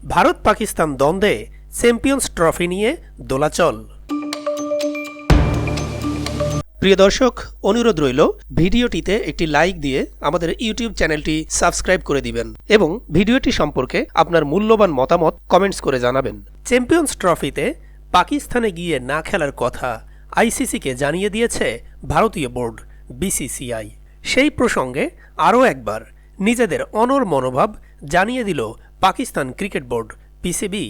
ভারত পাকিস্তান দ্বন্দ্বে champions trophy নিয়ে দোলাচল। প্রিয় দর্শক, অনুরোধ রইল ভিডিওটিতে একটি লাইক দিয়ে আমাদের ইউটিউব চ্যানেলটি সাবস্ক্রাইব করে দিবেন এবং ভিডিওটি সম্পর্কে আপনার মূল্যবান মতামত কমেন্টস করে জানাবেন। চ্যাম্পিয়ন্স ট্রফিতে পাকিস্তানে গিয়ে না খেলার কথা আইসিসিকে জানিয়ে দিয়েছে ভারতীয় বোর্ড বিসিসিআই। সেই প্রসঙ্গে আরও একবার নিজেদের অনড় মনোভাব জানিয়ে দিল পাকিস্তান ক্রিকেট বোর্ড পিসিবি।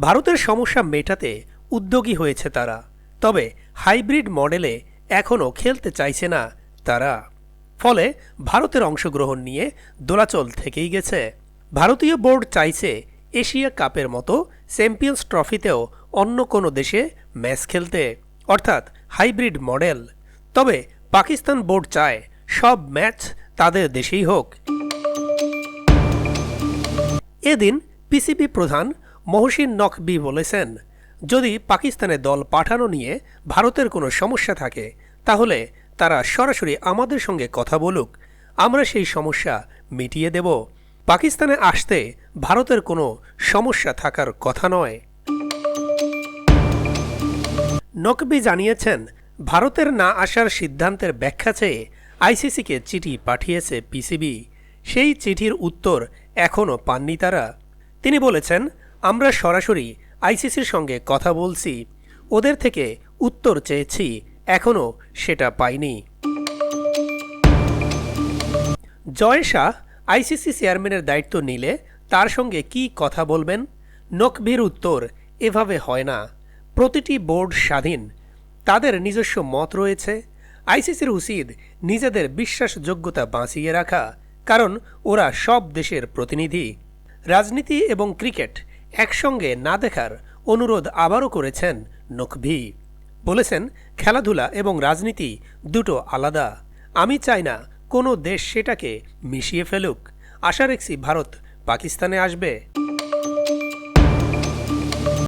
ভারতের সমস্যা মেটাতে উদ্যোগী হয়েছে তারা, তবে হাইব্রিড মডেলে এখনও খেলতে চাইছে না তারা। ফলে ভারতের অংশগ্রহণ নিয়ে দোলাচল থেকেই গেছে। ভারতীয় বোর্ড চাইছে এশিয়া কাপের মতো চ্যাম্পিয়ন্স ট্রফিতেও অন্য কোনো দেশে ম্যাচ খেলতে, অর্থাৎ হাইব্রিড মডেল। তবে পাকিস্তান বোর্ড চায় সব ম্যাচ তাদের দেশেই হোক। এদিন পিসিবি প্রধান মহসিন নকভি বলেছেন, যদি পাকিস্তানে দল পাঠানো নিয়ে ভারতের কোনো সমস্যা থাকে তাহলে তারা সরাসরি আমাদের সঙ্গে কথা বলুক, আমরা সেই সমস্যা মিটিয়ে দেব। পাকিস্তানে আসতে ভারতের কোনো সমস্যা থাকার কথা নয়। নকভি জানিয়েছেন, ভারতের না আসার সিদ্ধান্তের ব্যাখ্যা চেয়ে আইসিসিকে চিঠি পাঠিয়েছে পিসিবি। সেই চিঠির উত্তর এখনও পাননি তারা। তিনি বলেছেন, আমরা সরাসরি আইসিসির সঙ্গে কথা বলছি, ওদের থেকে উত্তর চেয়েছি, এখনও সেটা পাইনি। জয় শাহ আইসিসি চেয়ারম্যানের দায়িত্ব নিলে তার সঙ্গে কি কথা বলবেন? নকভির উত্তর, এভাবে হয় না। প্রতিটি বোর্ড স্বাধীন, তাদের নিজস্ব মত রয়েছে। আইসিসির উচিত নিজেদের বিশ্বাসযোগ্যতা বাঁচিয়ে রাখা, কারণ ওরা সব দেশের প্রতিনিধি। রাজনীতি এবং ক্রিকেট একসঙ্গে না দেখার অনুরোধ আবারও করেছেন নকভি। বলেছেন, খেলাধুলা এবং রাজনীতি দুটো আলাদা। আমি চাই না কোনো দেশ সেটাকে মিশিয়ে ফেলুক। আশা রাখছি ভারত পাকিস্তানে আসবে।